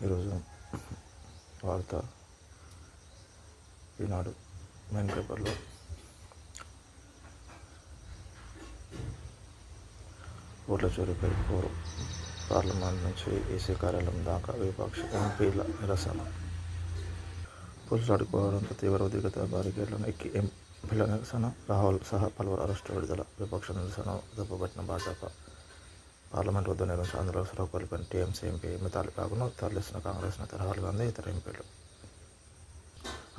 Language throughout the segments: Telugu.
ఈరోజు వార్త ఈనాడు మెయిన్ పేపర్లో ఓట్ల చోరీపై పోరు, పార్లమెంట్ నుంచి ఈసీ కార్యాలయం దాకా విపక్ష ఎంపీల నిరసన. పోలీసులు అడ్డుకోవడంతో తీవ్ర ఉద్రిక్తత, బారికేడ్లను ఎక్కి ఎంపీల నిరసన, రాహుల్ సహా పలువురు అరెస్టు, విడుదల. విపక్ష నిరసన దెబ్బపట్టిన భాజపా పార్లమెంట్ వద్ద నిర్మించిన ఆందోళనకు సొరవ కోల్పోయిన టీఎంసీ ఎంపీ మితాలి రాజ్ను తరలిస్తున్న కాంగ్రెస్ నేత రాహుల్ గాంధీ, ఇతర ఎంపీలు.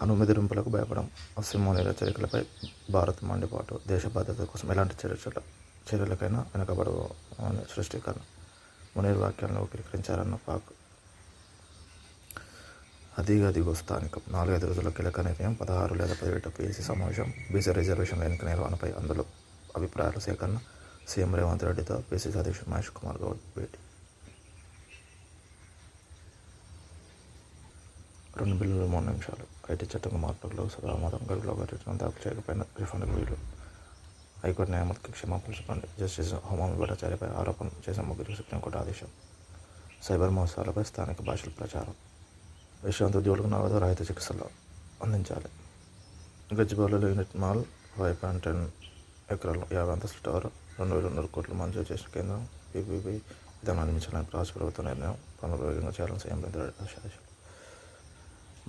అణు బెదిరింపులకు భయపడం, అసెంబ్లీ హెచ్చరికలపై భారత్ మండిపాటు, దేశ భద్రత కోసం ఎలాంటి చర్యలకైనా వెనుకబడని స్పష్టీకరణ. మునీర్ వ్యాఖ్యలను వక్రీకరించారన్న పాక్. అదిగో స్థానికం. 4-5 రోజుల కీలక నిర్ణయం. 16 లేదా 17 పీసీ సమావేశం. బీసీ రిజర్వేషన్ల ఎన్నిక నిర్వహణపై అందులో అభిప్రాయాల సేకరణ. సీఎం రేవంత్ రెడ్డితో పీసీసీ అధ్యక్షుడు మహేష్ కుమార్ గౌడ్ భేటీ. 2 బిల్లులు 3 నిమిషాలు. ఐటీ చట్టంలో మార్పులకు లోక్సభ ఆమోదం. గడువులోగా రిటర్న్ దాఖలు చేయకపోయిన రిఫండ్కు వీలు. హైకోర్టు న్యాయమూర్తికి క్షమాపణలు చెప్పండి. జస్టిస్ హోమామి భట్టాచార్యపై ఆరోపణలు చేసిన ముగ్గురికి సుప్రీంకోర్టు ఆదేశం. సైబర్ మోసాలపై స్థానిక భాషల ప్రచారం. విశ్రాంత ఉద్యోగులకు నగదు రహిత చికిత్సలు అందించాలి. గచ్చిబౌలిలో యూనిట్ మాల్ 5.10 ఎకరాలు 50 అంతస్తుల టవర్ 2,200 కోట్లు మంజూరు చేసిన కేంద్రం. పీపీపీ విధానం అందించాలని రాష్ట్ర ప్రభుత్వ నిర్ణయం. పనులు వేగంగా చేయాలని సీఎం రేవంత్ రెడ్డి ఆదేశాలు.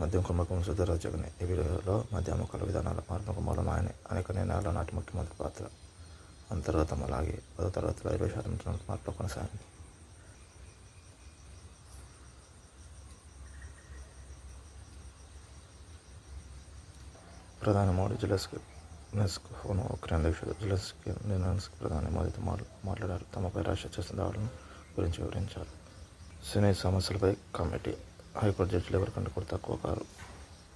మద్యం కుంభకోణం సుధీర్ జగన్. ఈ వీడియోలో మద్య అమ్మకాల విధానాల మార్పుకు మూలం ఆయనే. అనేక నిర్ణయాల నాటి ముఖ్యమంత్రి పాత్ర. అంతర్గతం. అలాగే 10వ తరగతిలో 20% ఇంటర్నెట్ మార్పులో కొనసాగింది. ప్రధాని మోడీ జెలెన్స్కీకి ఫోన్. ఉక్రెయిన్ అధ్యక్షుడు జెలెన్స్కీ ప్రధాని మోదీతో మాట్లాడారు. తమపై రష్యా చేస్తున్న దాడులను గురించి వివరించారు. సినీ సమస్యలపై కమిటీ. హైకోర్టు జడ్జిలు ఎవరికంటే కూడా తక్కువ కారు.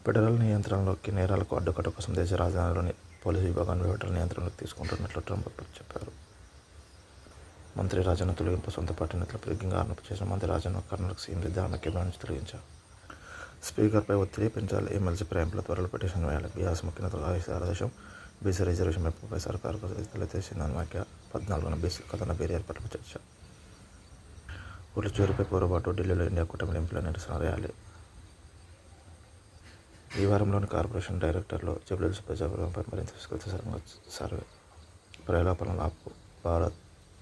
ఫెడరల్ నియంత్రణలోకి నేరాలకు అడ్డుకట్ట కోసం దేశ రాజధానిలోని పోలీసు విభాగాన్ని ఫెడరల్ నియంత్రణలోకి తీసుకుంటున్నట్లు ట్రంప్ చెప్పారు. మంత్రి రాజన్న తొలగింపు. సొంత పార్టీ నేతలపై రిగ్గింగ్ ఆరోపణ చేసిన మంత్రి రాజన్న కర్ణాటక సీఎం సిద్ధరామయ్య కేబినెట్ నుంచి తొలగించారు. స్పీకర్పై ఒత్తిడి పెంచాలి. ఎమ్మెల్సీ ప్రయాంపుల త్వరలో పిటిషన్ వేయాలి. బీఆర్ఎస్ ముఖ్యనేతలు ఆదేశం. బీసీ రిజర్వేషన్ పెంపుపై సర్కారుకు తలెత్తేసిందని వ్యాఖ్య. 14న బీసీ కథన బేరీ ఏర్పాట్లపై చర్చ. ఓట్ల చోరీపై పోరుబాటు. ఢిల్లీలో ఇండియా కూటమి ఎంపీల నిరసన ర్యాలీ. ఈ వారంలోని కార్పొరేషన్ డైరెక్టర్లు జూబ్లీహిల్స్ ప్రజాగృహంపై మరింత విస్తృతంగా సర్వే. ప్రలోభాలను ఆపు. భారత్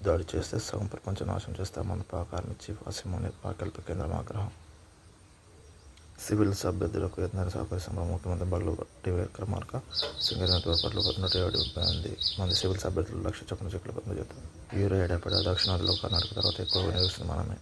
దాడి చేస్తే సగం ప్రపంచం నాశనం చేస్తామన్న పాక్ ఆర్మీ చీఫ్ అసీం మునీర్ వ్యాఖ్యలపై కేంద్రం ఆగ్రహం. సివిల్స్ అభ్యర్థులకు యత్నాన్ని సహకరిస్తున్న ముఖ్యమంత్రి బళ్ళు విక్రమార్క. సింగరేణి తోడ్పాట్లు 178 మంది సివిల్స్ అభ్యర్థులు 1,00,000 చొప్పున చెక్కులు పంపిణీ చేస్తారు. యూరియా ఏడాపడ. దక్షిణాదిలో కర్ణాటక తర్వాత ఎక్కువగా నివసిస్తున్న మనమే.